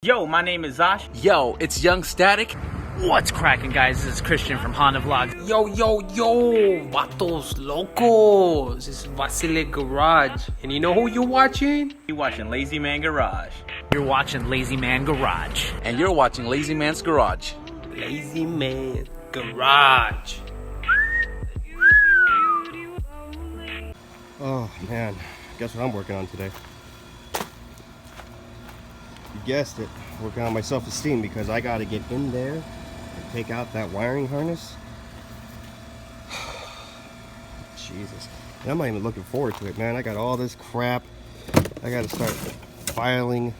Yo, my name is Zosh. Yo, it's Young Static. What's cracking, guys? This is Christian from Honda Vlogs. Yo, vatos locos. This is Lazymangarage. And you know who you're watching? You're watching Lazymangarage. You're watching Lazymangarage. And you're watching Lazy Man's Garage. Lazymangarage. Oh man, guess what I'm working on today? You guessed it, working on my self-esteem because I gotta get in there and take out that wiring harness. Jesus. And I'm not even looking forward to it, man. I got all this crap. I gotta start filing.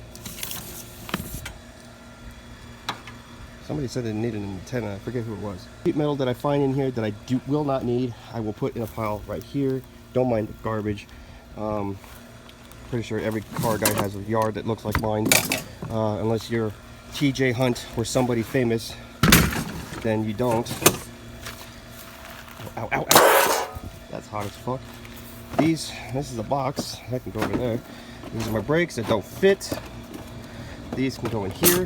Somebody said it needed an antenna. I forget who it was. Sheet metal that I find in here that I will not need, I will put in a pile right here. Don't mind the garbage. Pretty sure every car guy has a yard that looks like mine. Unless you're TJ Hunt or somebody famous, then you don't. Ow, ow, ow. That's hot as fuck. This is a box. That can go over there. These are my brakes that don't fit. These can go in here.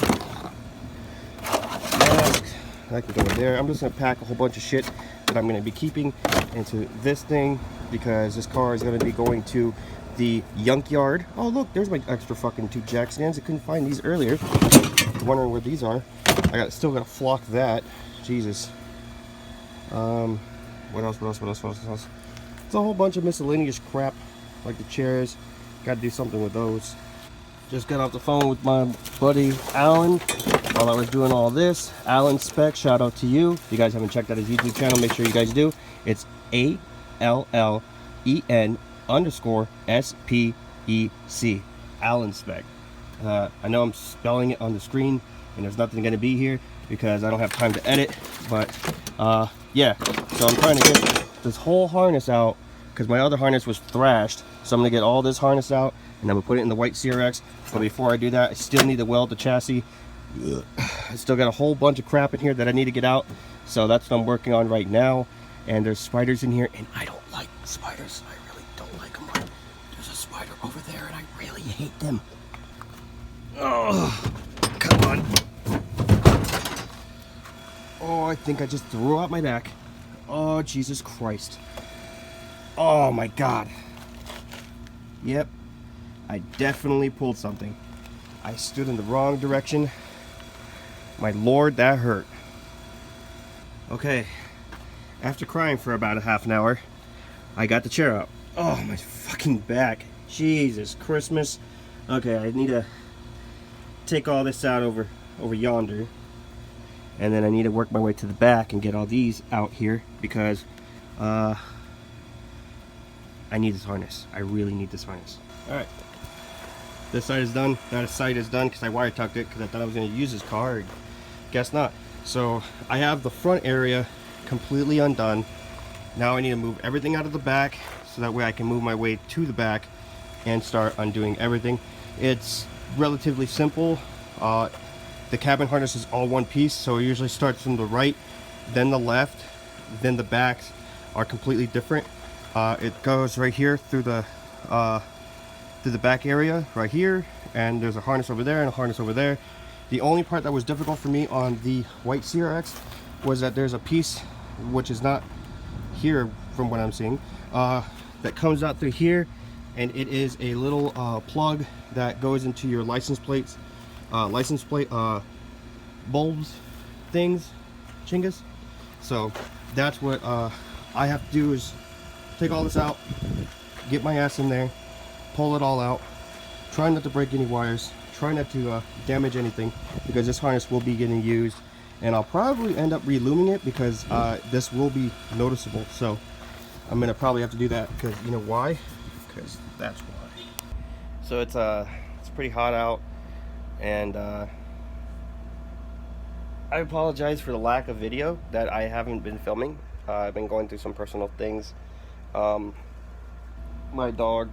That can go in there. I'm just gonna pack a whole bunch of shit that I'm gonna be keeping into this thing because this car is gonna be going to the junk yard. Oh look, there's my extra fucking 2 jack stands. I couldn't find these earlier. Wondering where these are. Still gotta flock that. Jesus. What else? It's a whole bunch of miscellaneous crap, like the chairs. Gotta do something with those. Just got off the phone with my buddy Alan while I was doing all this. Alan Spec, shout out to you. If you guys haven't checked out his YouTube channel, make sure you guys do. It's ALLEN_SPEC. Alan Spec. I know I'm spelling it on the screen and there's nothing going to be here because I don't have time to edit, but yeah, so I'm trying to get this whole harness out because my other harness was thrashed. So I'm going to get all this harness out and I'm going to put it in the white CRX. But before I do that, I still need to weld the chassis. I still got a whole bunch of crap in here that I need to get out. So that's what I'm working on right now. And there's spiders in here and I don't like spiders. I really don't like them. There's a spider over there and I really hate them. Oh, come on. Oh, I think I just threw out my back. Oh, Jesus Christ. Oh my God. Yep, I definitely pulled something. I stood in the wrong direction. My Lord, that hurt. Okay, after crying for about a half an hour, I got the chair up. Oh, my fucking back. Jesus Christmas. Okay, I need to take all this out over yonder. And then I need to work my way to the back and get all these out here because I need this harness. I really need this harness. Alright. This side is done. That side is done because I wire tucked it because I thought I was going to use this car. Guess not. So I have the front area completely undone. Now I need to move everything out of the back so that way I can move my way to the back and start undoing everything. It's relatively simple. The cabin harness is all one piece, so it usually starts from the right, then the left, then the backs are completely different. It goes right here through the back area right here, and there's a harness over there and a harness over there. The only part that was difficult for me on the white CRX was that there's a piece which is not here from what I'm seeing that comes out through here, and it is a little plug that goes into your license plate bulbs things, chingas. So that's what I have to do, is take all this out, get my ass in there, pull it all out, try not to break any wires, try not to damage anything because this harness will be getting used and I'll probably end up reluming it because this will be noticeable. So I'm gonna probably have to do that because you know why? Because that's why. So it's pretty hot out and I apologize for the lack of video that I haven't been filming. I've been going through some personal things. My dog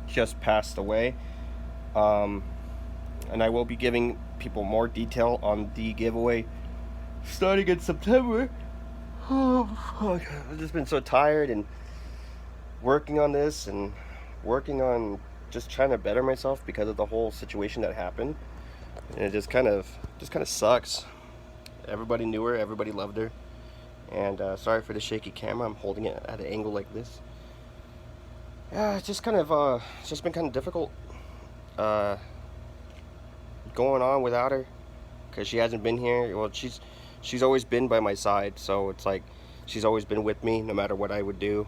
just passed away, and I will be giving people more detail on the giveaway starting in September. Oh fuck, I've just been so tired and working on this and working on just trying to better myself because of the whole situation that happened. and it just kind of sucks. Everybody knew her, everybody loved her, and sorry for the shaky camera. I'm holding it at an angle like this. Yeah, it's just been kind of difficult going on without her, because she hasn't been here. Well, she's always been by my side, so it's like she's always been with me no matter what I would do.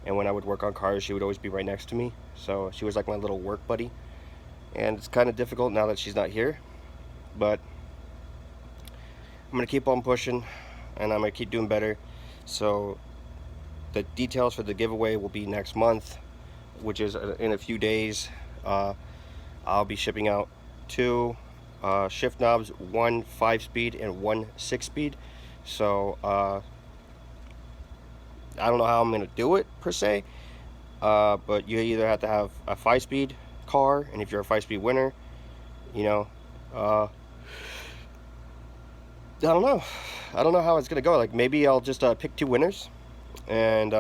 And when I would work on cars, she would always be right next to me. So she was like my little work buddy. And it's kind of difficult now that she's not here. But I'm going to keep on pushing, and I'm going to keep doing better. So the details for the giveaway will be next month, which is in a few days. I'll be shipping out 2 shift knobs, 1 5-speed and 1 6-speed. So I don't know how I'm going to do it per se, but you either have to have a 5-speed car, and if you're a 5-speed winner, you know, I don't know how it's going to go. Like, maybe I'll just pick 2 winners and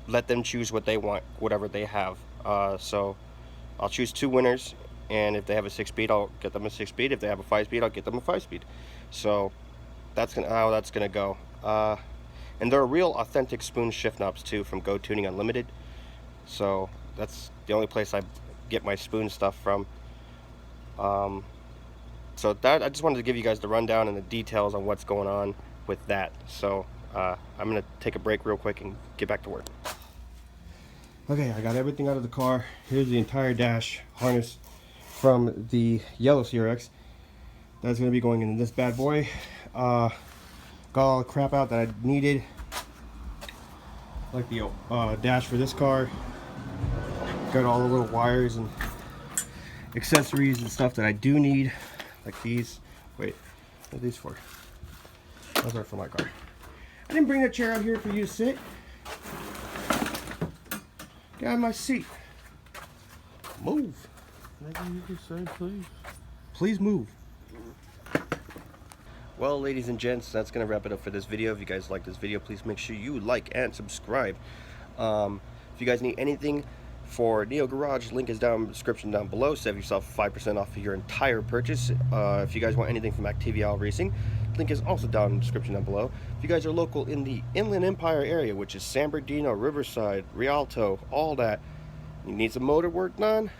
let them choose what they want, whatever they have. So I'll choose 2 winners, and if they have a 6-speed, I'll get them a 6-speed. If they have a 5-speed, I'll get them a 5-speed. So that's how that's going to go. And they're real authentic spoon shift knobs too, from Go Tuning Unlimited. So that's the only place I get my spoon stuff from. So that, I just wanted to give you guys the rundown and the details on what's going on with that. So I'm gonna take a break real quick and get back to work. Okay, I got everything out of the car. Here's the entire dash harness from the yellow CRX. That's gonna be going in this bad boy. Got all the crap out that I needed, like the dash for this car. Got all the little wires and accessories and stuff that I do need, like these. Wait, what are these for? Those are for my car. I didn't bring that chair out here for you to sit. Get out of my seat. Move. Maybe you can say, please. Please move. Well, ladies and gents, that's going to wrap it up for this video. If you guys like this video, please make sure you like and subscribe. If you guys need anything for Neo Garage, link is down in the description down below. Save yourself 5% off of your entire purchase. If you guys want anything from Activia Racing, link is also down in the description down below. If you guys are local in the Inland Empire area, which is San Bernardino, Riverside, Rialto, all that, you need some motor work done,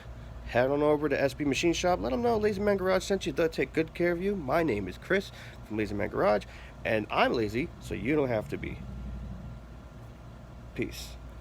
head on over to SB Machine Shop. Let them know Lazyman Garage sent you. They'll take good care of you. My name is Chris from Lazyman Garage, and I'm lazy, so you don't have to be. Peace.